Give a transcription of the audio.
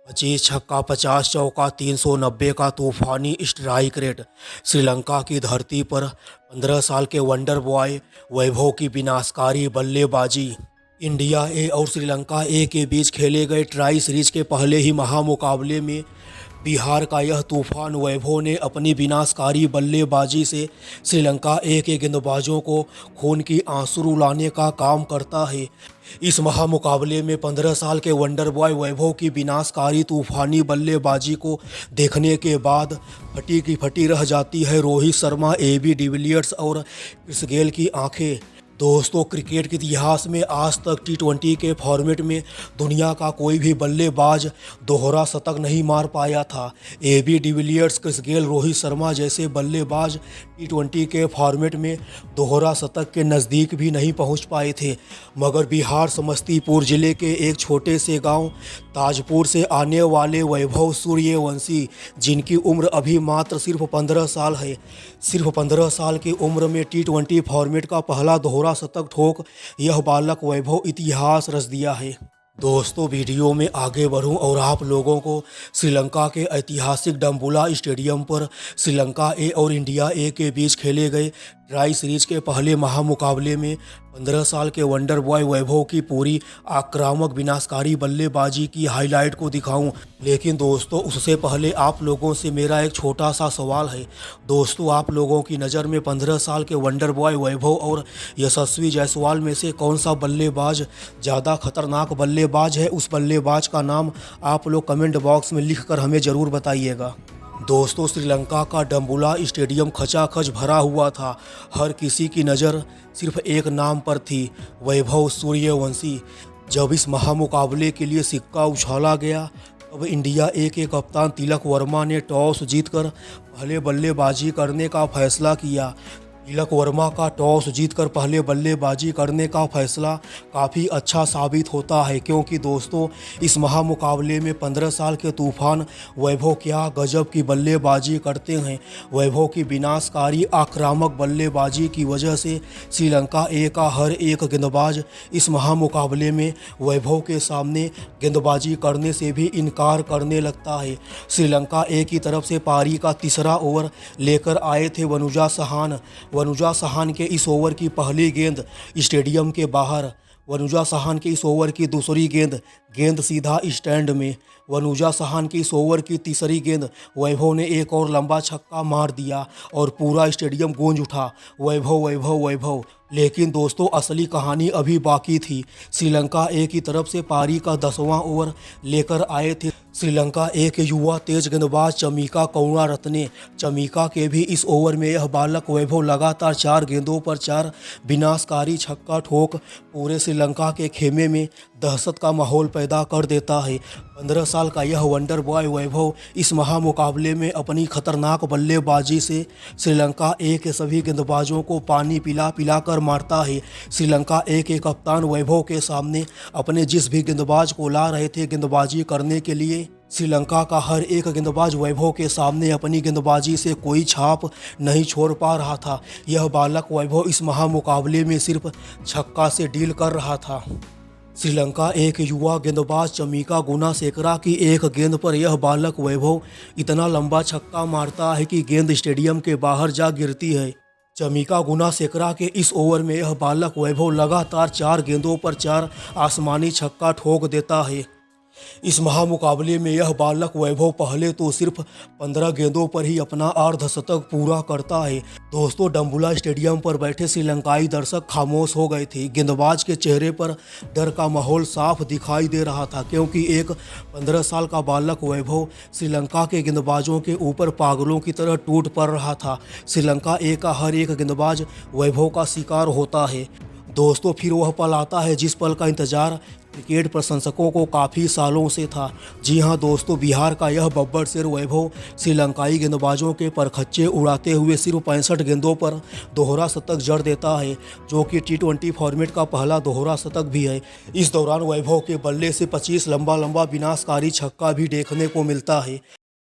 25 छक्का 50 चौका 390 का तूफानी स्ट्राइक रेट। श्रीलंका की धरती पर 15 साल के वंडर बॉय वैभव की विनाशकारी बल्लेबाजी। इंडिया ए और श्रीलंका ए के बीच खेले गए ट्राई सीरीज के पहले ही महामुकाबले में बिहार का यह तूफान वैभव ने अपनी विनाशकारी बल्लेबाजी से श्रीलंका ए के गेंदबाजों को खून की आंसू रुलाने का काम करता है। इस महामुकाबले में 15 साल के वंडर बॉय वैभव की विनाशकारी तूफानी बल्लेबाजी को देखने के बाद फटी की फटी रह जाती है रोहित शर्मा, AB डिविलियर्स और क्रिस गेल की आंखें। दोस्तों, क्रिकेट के इतिहास में आज तक T20 के फॉर्मेट में दुनिया का कोई भी बल्लेबाज दोहरा शतक नहीं मार पाया था। AB de Villiers, Chris Gayle, Rohit Sharma जैसे बल्लेबाज T20 के फॉर्मेट में दोहरा शतक के नज़दीक भी नहीं पहुंच पाए थे। मगर बिहार समस्तीपुर ज़िले के एक छोटे से गांव ताजपुर से आने वाले वैभव सूर्यवंशी, जिनकी उम्र अभी मात्र सिर्फ 15 साल है, सिर्फ 15 साल की उम्र में T20 फॉर्मेट का पहला दोहरा शतक ठोक यह बालक वैभव इतिहास रच दिया है। दोस्तों, वीडियो में आगे बढ़ूं और आप लोगों को श्रीलंका के ऐतिहासिक डम्बुला स्टेडियम पर श्रीलंका ए और इंडिया ए के बीच खेले गए ट्राई सीरीज के पहले महामुकाबले में 15 साल के वंडर बॉय वैभव की पूरी आक्रामक विनाशकारी बल्लेबाजी की हाईलाइट को दिखाऊं। लेकिन दोस्तों, उससे पहले आप लोगों से मेरा एक छोटा सा सवाल है। दोस्तों, आप लोगों की नज़र में 15 साल के वंडर बॉय वैभव और यशस्वी जायसवाल में से कौन सा बल्लेबाज ज़्यादा खतरनाक बल्लेबाज है? उस बल्लेबाज का नाम आप लोग कमेंट बॉक्स में लिखकर हमें ज़रूर बताइएगा। दोस्तों, श्रीलंका का डम्बुला स्टेडियम खचाखच भरा हुआ था। हर किसी की नज़र सिर्फ एक नाम पर थी, वैभव सूर्यवंशी। जब इस महामुकाबले के लिए सिक्का उछाला गया तब इंडिया ए के कप्तान तिलक वर्मा ने टॉस जीतकर पहले बल्लेबाजी करने का फैसला किया। तिलक वर्मा का टॉस जीतकर पहले बल्लेबाजी करने का फैसला काफ़ी अच्छा साबित होता है, क्योंकि दोस्तों, इस महामुकाबले में 15 साल के तूफान वैभव क्या गजब की बल्लेबाजी करते हैं। वैभव की विनाशकारी आक्रामक बल्लेबाजी की वजह से श्रीलंका ए का हर एक गेंदबाज इस महामुकाबले में वैभव के सामने गेंदबाजी करने से भी इनकार करने लगता है। श्रीलंका ए की तरफ से पारी का तीसरा ओवर लेकर आए थे वनुजा सहान के इस ओवर की पहली गेंद स्टेडियम के बाहर। वनुजा सहान की इस ओवर की दूसरी गेंद सीधा स्टैंड में। वनुजा सहान की इस ओवर की तीसरी गेंद वैभव ने एक और लंबा छक्का मार दिया और पूरा स्टेडियम गूंज उठा, वैभव वैभव वैभव। लेकिन दोस्तों, असली कहानी अभी बाकी थी। श्रीलंका ए की तरफ से पारी का 10वां ओवर लेकर आए थे श्रीलंका ए के युवा तेज गेंदबाज चमीका करुणारत्ने। चमीका के भी इस ओवर में यह बालक वैभव लगातार 4 गेंदों पर 4 विनाशकारी छक्का ठोक पूरे श्रीलंका के खेमे में दहशत का माहौल पैदा कर देता है। 15 साल का यह वंडर बॉय वैभव इस महामुकाबले में अपनी खतरनाक बल्लेबाजी से श्रीलंका ए के सभी गेंदबाजों को पानी पिला पिला कर मारता है। श्रीलंका ए के कप्तान वैभव के सामने अपने जिस भी गेंदबाज को ला रहे थे गेंदबाजी करने के लिए, श्रीलंका का हर एक गेंदबाज वैभव के सामने अपनी गेंदबाजी से कोई छाप नहीं छोड़ पा रहा था। यह बालक वैभव इस महामुकाबले में सिर्फ छक्का से डील कर रहा था। श्रीलंका एक युवा गेंदबाज चमीका गुनासेकरा की एक गेंद पर यह बालक वैभव इतना लंबा छक्का मारता है कि गेंद स्टेडियम के बाहर जा गिरती है। चमीका गुनासेकरा के इस ओवर में यह बालक वैभव लगातार 4 गेंदों पर 4 आसमानी छक्का ठोक देता है। इस महामुकाबले में यह बालक वैभव पहले तो सिर्फ 15 गेंदों पर ही अपना अर्धशतक पूरा करता है। दोस्तों, डम्बुला स्टेडियम पर बैठे श्रीलंकाई दर्शक खामोश हो गए थे। गेंदबाज के चेहरे पर डर का माहौल साफ दिखाई दे रहा था, क्योंकि एक 15 साल का बालक वैभव श्रीलंका के गेंदबाजों के ऊपर पागलों की तरह टूट पड़ रहा था। श्रीलंका ए का हर एक गेंदबाज वैभव का शिकार होता है। दोस्तों, फिर वह पल आता है जिस पल का इंतजार क्रिकेट प्रशंसकों को काफ़ी सालों से था। जी हां दोस्तों, बिहार का यह बब्बर शेर वैभव श्रीलंकाई गेंदबाजों के परखच्चे उड़ाते हुए सिर्फ 65 गेंदों पर दोहरा शतक जड़ देता है, जो कि T20 फॉर्मेट का पहला दोहरा शतक भी है। इस दौरान वैभव के बल्ले से 25 लंबा विनाशकारी छक्का भी देखने को मिलता है।